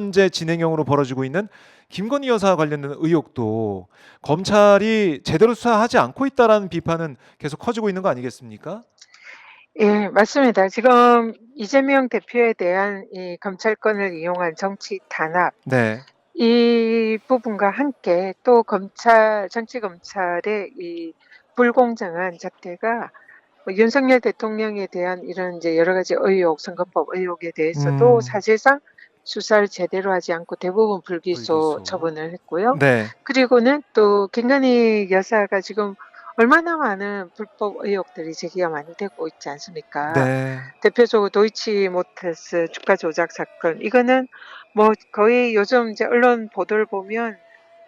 현재 진행형으로 벌어지고 있는 김건희 여사 관련된 의혹도 검찰이 제대로 수사하지 않고 있다라는 비판은 계속 커지고 있는 거 아니겠습니까? 예, 맞습니다. 지금 이재명 대표에 대한 이 검찰권을 이용한 정치 탄압, 네. 이 부분과 함께 또 정치 검찰의 이 불공정한 작태가 윤석열 대통령에 대한 이런 이제 여러 가지 의혹, 선거법 의혹에 대해서도 음. 사실상 수사를 제대로 하지 않고 대부분 불기소 불기소. 처분을 했고요. 네. 그리고는 또 김건희 여사가 지금 얼마나 많은 불법 의혹들이 제기가 많이 되고 있지 않습니까? 네. 대표적으로 도이치모터스 주가 조작 사건, 이거는 뭐 거의 요즘 이제 언론 보도를 보면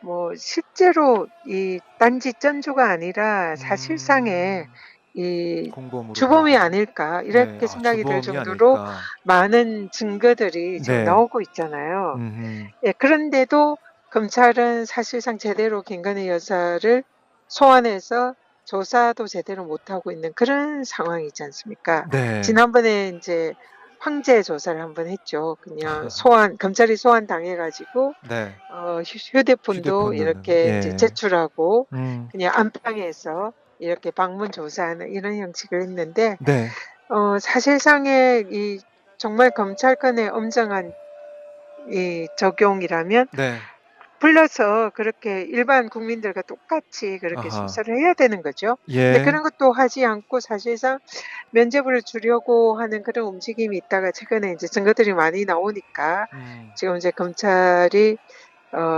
뭐 실제로 이 단지 전주가 아니라 사실상의 음. 이 공범으로 주범이 보이는. 아닐까 네. 이렇게 아, 생각이 들 주범이 정도로 아닐까. 많은 증거들이 지금 네. 나오고 있잖아요. 음음. 예, 그런데도 검찰은 사실상 제대로 김건희 여사를 소환해서 조사도 제대로 못하고 있는 그런 상황이지 않습니까? 네. 지난번에 이제 황제 조사를 한번 했죠. 그냥 검찰이 소환 당해가지고 네. 휴대폰도 휴대폰으로는. 이렇게 이제 예. 제출하고 음. 그냥 안방에서 이렇게 방문 조사하는 이런 형식을 했는데 네. 사실상의 이 정말 검찰권의 엄정한 이 적용이라면 네. 불러서 그렇게 일반 국민들과 똑같이 그렇게 아하. 수사를 해야 되는 거죠. 근데 예. 그런 것도 하지 않고 사실상 면죄부를 주려고 하는 그런 움직임이 있다가 최근에 이제 증거들이 많이 나오니까 음. 지금 이제 검찰이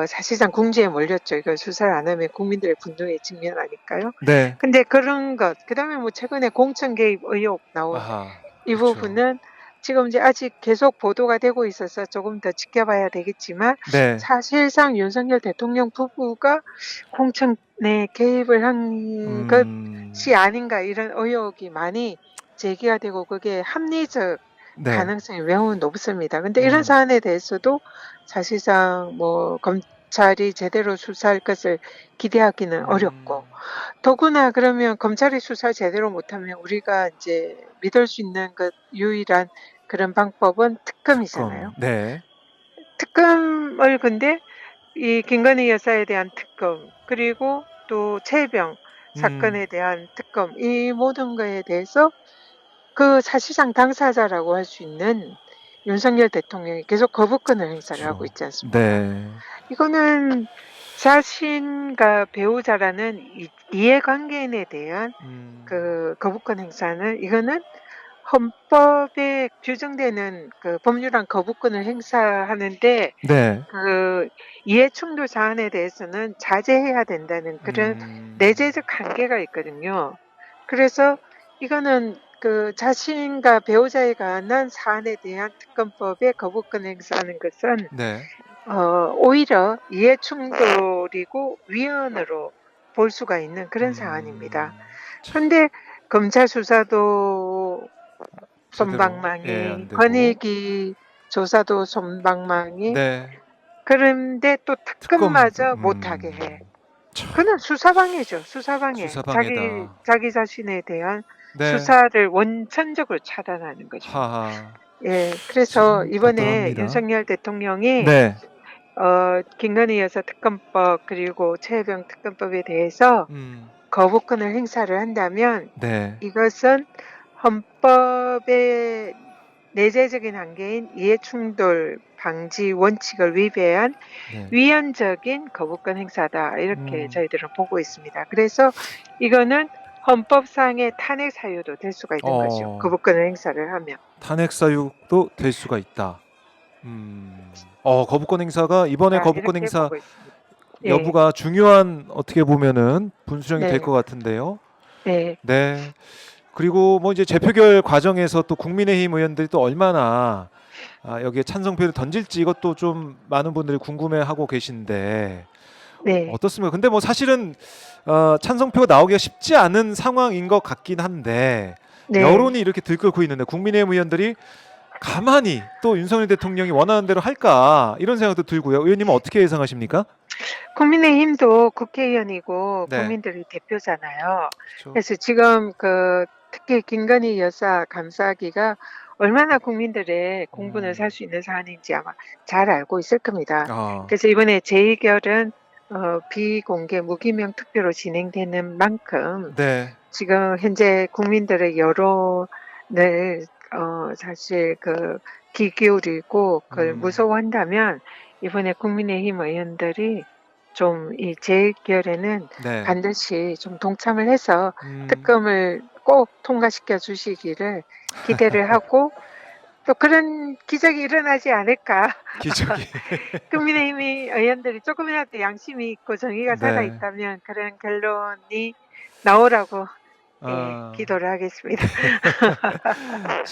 사실상 궁지에 몰렸죠. 이걸 수사를 안 하면 국민들의 분노에 직면하니까요. 네. 근데 그런 것, 그다음에 뭐 최근에 공천 개입 의혹 나온 아하. 이 그렇죠. 부분은 지금 이제 아직 계속 보도가 되고 있어서 조금 더 지켜봐야 되겠지만 네. 사실상 윤석열 대통령 부부가 공천에 개입을 한 음. 것이 아닌가 이런 의혹이 많이 제기가 되고 그게 합리적 네. 가능성이 매우 높습니다. 근데 이런 음. 사안에 대해서도 사실상 뭐 검찰이 제대로 수사할 것을 기대하기는 어렵고 음. 더구나 그러면 검찰이 수사를 제대로 못하면 우리가 이제 믿을 수 있는 것 유일한 그런 방법은 특검. 특검이잖아요. 네. 특검을 근데 이 김건희 여사에 대한 특검 그리고 또 최혜병 음. 사건에 대한 특검 이 모든 거에 대해서 그 사실상 당사자라고 할 수 있는 윤석열 대통령이 계속 거부권을 행사를 하고 그쵸. 있지 않습니까? 네. 이거는 자신과 배우자라는 이해관계인에 대한 음. 그 거부권 행사는 이거는 헌법에 규정되는 그 법률안 거부권을 행사하는데 네. 그 이해충돌 사안에 대해서는 자제해야 된다는 그런 음. 내재적 한계가 있거든요. 그래서 이거는 그 자신과 배우자에 관한 사안에 대한 특검법의 거부권 행사하는 것은 네. 오히려 이해충돌이고 위헌으로 볼 수가 있는 그런 사안입니다. 음. 참 그런데 검찰 수사도 제대로 예 안 솜방망이, 되고. 권익위 조사도 솜방망이, 네. 그런데 또 특검도 특검마저 못하게 해. 참 그는 수사방해죠. 수사방해. 수사방해다. 자기 자신에 대한 네. 수사를 원천적으로 차단하는 거죠. 하하. 예, 그래서 참 이번에 답답합니다. 윤석열 대통령이 네. 김건희 여사 특검법 그리고 최혜병 특검법에 대해서 음. 거부권을 행사를 한다면 네. 이것은 헌법의 내재적인 한계인 이해충돌 방지 원칙을 위배한 네. 위헌적인 거부권 행사다 이렇게 음. 저희들은 보고 있습니다. 그래서 이거는 헌법상의 탄핵 사유도 될 수가 있는 거죠. 어. 거부권을 행사를 하면. 탄핵 사유도 될 수가 있다. 거부권 행사가 이번에 거부권 이렇게 행사 보고 있습니다. 예, 여부가 중요한 어떻게 보면은 분수령이 될 네, 것 같은데요. 네, 네. 그리고 뭐 이제 재표결 과정에서 또 국민의힘 의원들이 또 얼마나 여기에 찬성표를 던질지 이것도 좀 많은 분들이 궁금해하고 계신데 네, 어떻습니까? 근데 뭐 사실은 찬성표가 나오기가 쉽지 않은 상황인 것 같긴 한데 네. 여론이 이렇게 들끓고 있는데 국민의힘 의원들이 가만히 또 윤석열 대통령이 원하는 대로 할까 이런 생각도 들고요. 의원님은 어떻게 예상하십니까? 국민의힘도 국회의원이고 네, 국민들의 대표잖아요. 그렇죠. 그래서 지금 특히 김건희 여사 감싸기가 얼마나 국민들의 공분을 살 수 있는 사안인지 아마 잘 알고 있을 겁니다. 아, 그래서 이번에 재의결은 비공개 무기명 투표로 진행되는 만큼 네. 지금 현재 국민들의 여론을 사실 귀 기울이고 그걸 무서워한다면 이번에 국민의힘 의원들이 좀 이 재결에는 네. 반드시 좀 동참을 해서 음, 특검을 꼭 통과시켜 주시기를 기대를 하고 또 그런 기적이 일어나지 않을까. 기적이. 국민의힘이 의원들이 조금이라도 양심이 있고 정의가 살아 네. 있다면 그런 결론이 나오라고 아, 기도를 하겠습니다.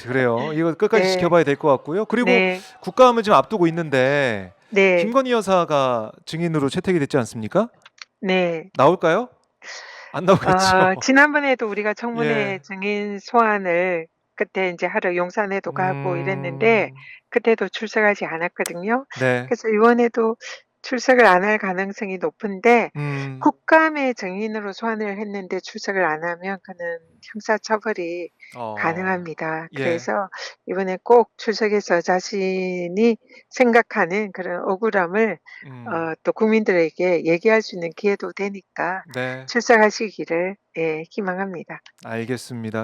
그래요. 이거 끝까지 네, 지켜봐야 될 것 같고요. 그리고 네, 국감을 지금 앞두고 있는데 네, 김건희 여사가 증인으로 채택이 됐지 않습니까? 네. 나올까요? 안 나오겠죠. 지난번에도 우리가 청문회 예. 증인 소환을 그때 이제 하러 용산에도 가고 이랬는데 음, 그때도 출석하지 않았거든요. 네. 그래서 이번에도 출석을 안 할 가능성이 높은데 음, 국감의 증인으로 소환을 했는데 출석을 안 하면 그는 형사처벌이 어, 가능합니다. 예. 그래서 이번에 꼭 출석해서 자신이 생각하는 그런 억울함을 음, 또 국민들에게 얘기할 수 있는 기회도 되니까 네. 출석하시기를 희망합니다. 알겠습니다.